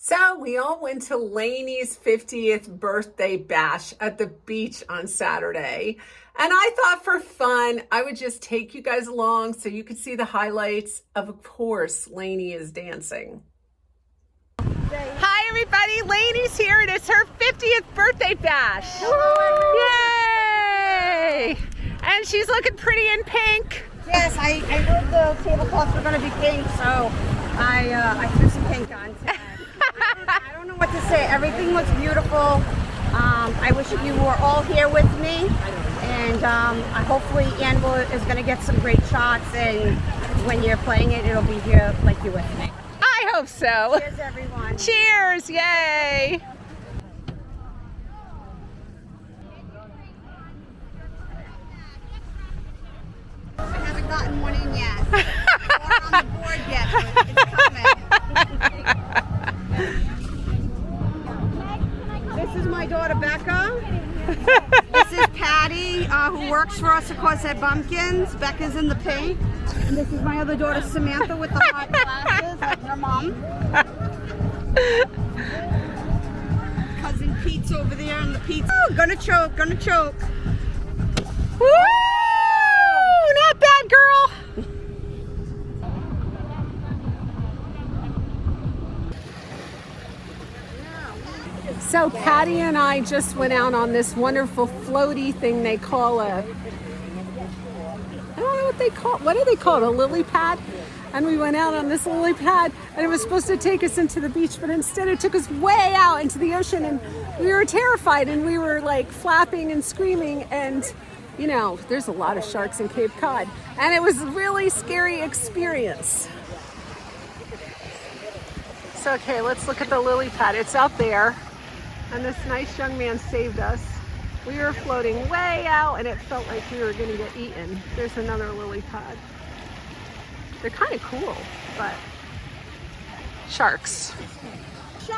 So we all went to Lainey's 50th birthday bash at the beach on Saturday. And I thought for fun, I would just take you guys along so you could see the highlights. Of course, Lainey is dancing. Hi everybody, Lainey's here and it's her 50th birthday bash. Hello, Yay! And she's looking pretty in pink. yes, I heard the tablecloths were going to be pink, so I threw some pink on today. I don't know what to say. Everything looks beautiful. I wish you were all here with me, and hopefully Ann is going to get some great shots, and when you're playing it, it'll be here like you with me. I hope so. Cheers, everyone. Cheers, yay! I haven't gotten one in yet. Or on the board yet, but it's coming. This is my daughter Becca. This is Patty, who works for us at Corset Bumpkins. Becca's in the pink. And this is my other daughter Samantha with the hot glasses, like her mom. Cousin Pete's over there in the pizza. Oh, gonna choke, gonna choke. Woo! Not bad, girl. So Patty and I just went out on this wonderful floaty thing they call I don't know what they call, what do they call it, a lily pad? And we went out on this lily pad and it was supposed to take us into the beach, but instead it took us way out into the ocean and we were terrified and we were like flapping and screaming, and you know, there's a lot of sharks in Cape Cod and it was a really scary experience. So okay, let's look at the lily pad. It's out there and this nice young man saved us. We were floating way out and it felt like we were gonna get eaten. There's another lily pad. They're kind of cool, but sharks.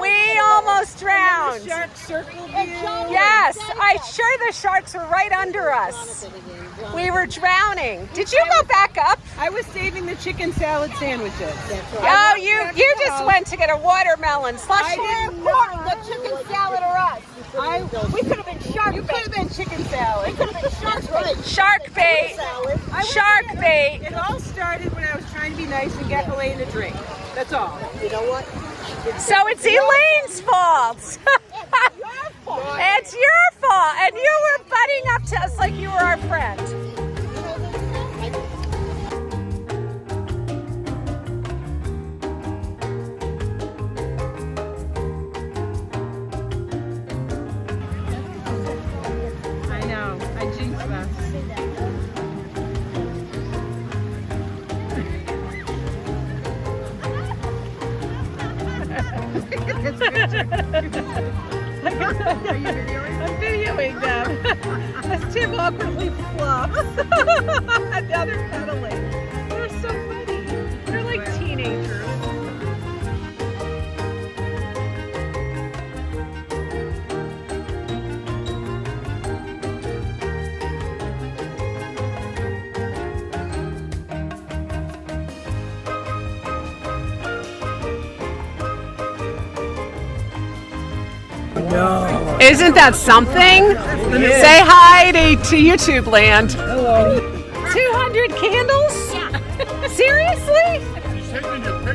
We almost drowned. Shark circled you. Yes, I'm sure the sharks were right under us. We were drowning. Did you go back up? I was saving the chicken salad sandwiches. Oh, you just went to get a watermelon slush. I didn't The chicken salad or us? We could have been shark. You could have been chicken salad. We could have been shark bait. Shark bait. Shark bait. It all started when I was trying to be nice and get Elaine a drink. That's all. You know what? So it's Elaine's fault. It's your fault. And you were butting up to us like you were our friend. I know. I jinxed us. I'm videoing them. As Tim awkwardly flops. Now they're cuddling. They're so funny. They're like teenagers. No. Isn't that something? Say hi to YouTube land. Hello. 200 candles? Yeah. Seriously?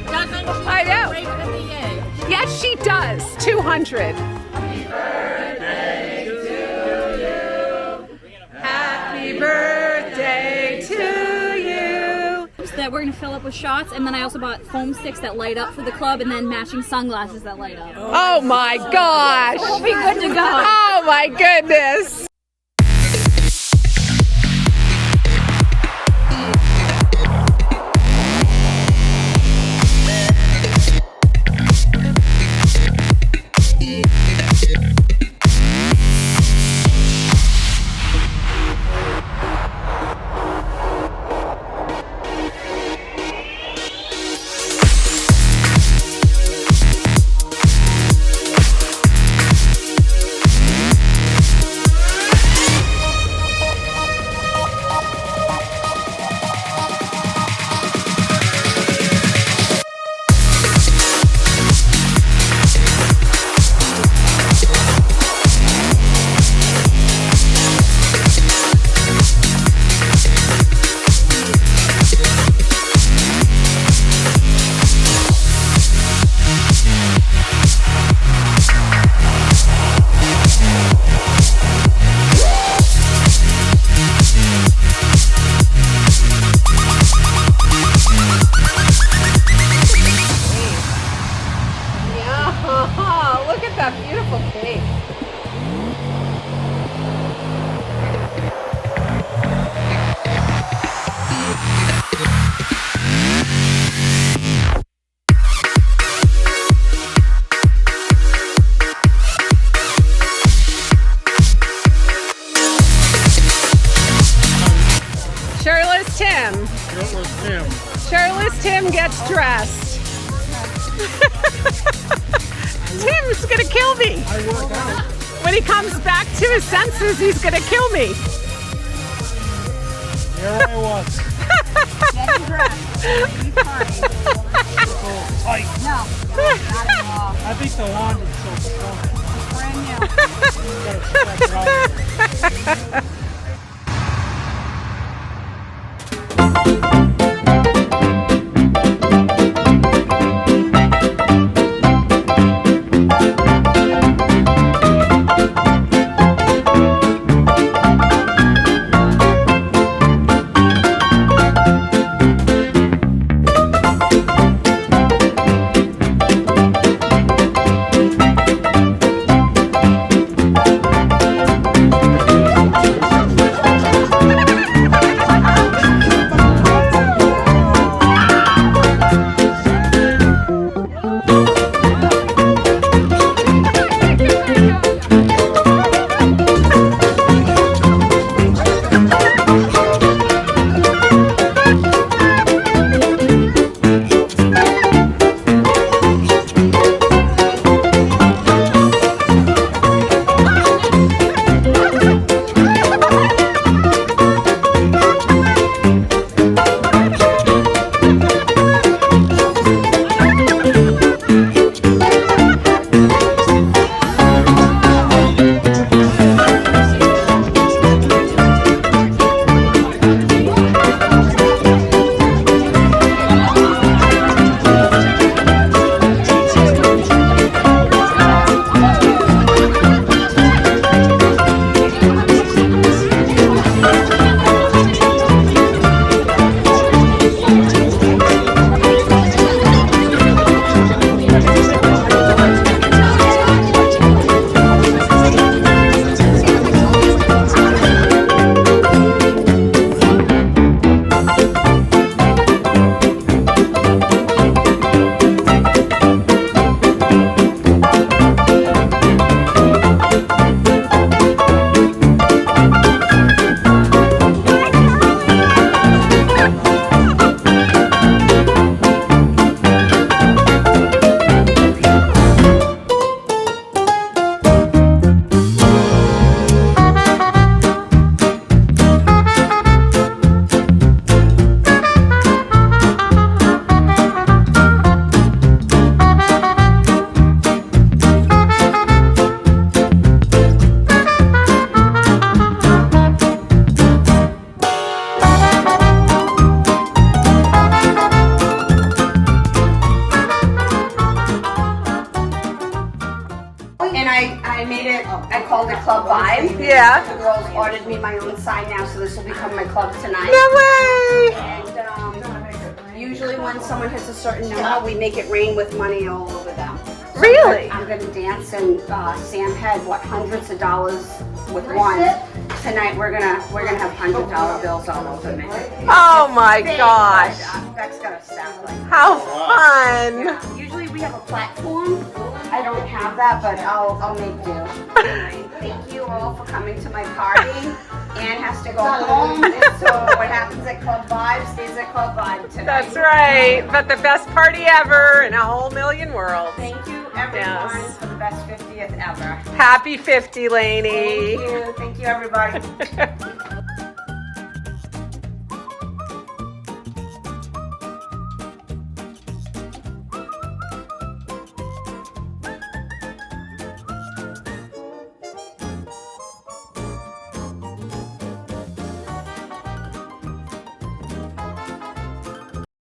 Doesn't she I know. right at the end? Yes, she does. 200. Happy birthday to you. That we're gonna fill up with shots, and then I also bought foam sticks that light up for the club, and then matching sunglasses that light up. Oh my gosh. We'll be good to go. Oh my goodness. look at that beautiful cake. Shirtless Tim. Shirtless Tim gets dressed. Tim's gonna kill me. I work out. When he comes back to his senses, he's gonna kill me. Here I was. Getting dressed. Be fine. Tight. No, not at all. I think the laundry's so strong. Brand new. You gotta stretch it out. I made it, I called it Club Vibe. Yeah. The girls ordered me my own sign now, so this will become my club tonight. No way! And usually when someone hits a certain number, we make it rain with money all over them. So Really? I'm gonna dance, and Sam had hundreds of dollars with one. Tonight we're gonna have $100 bills all over me. Oh my gosh. That's gonna sound like. How fun! Usually we have a platform. I don't have that, but I'll make do. Anyway, thank you all for coming to my party. Anne has to go home, so what happens at Club Vibe stays at Club Vibe tonight. That's right. But the best party ever in a whole million worlds. Thank you, everyone, Yes. for the best 50th ever. Happy 50, Lainey. Thank you, everybody.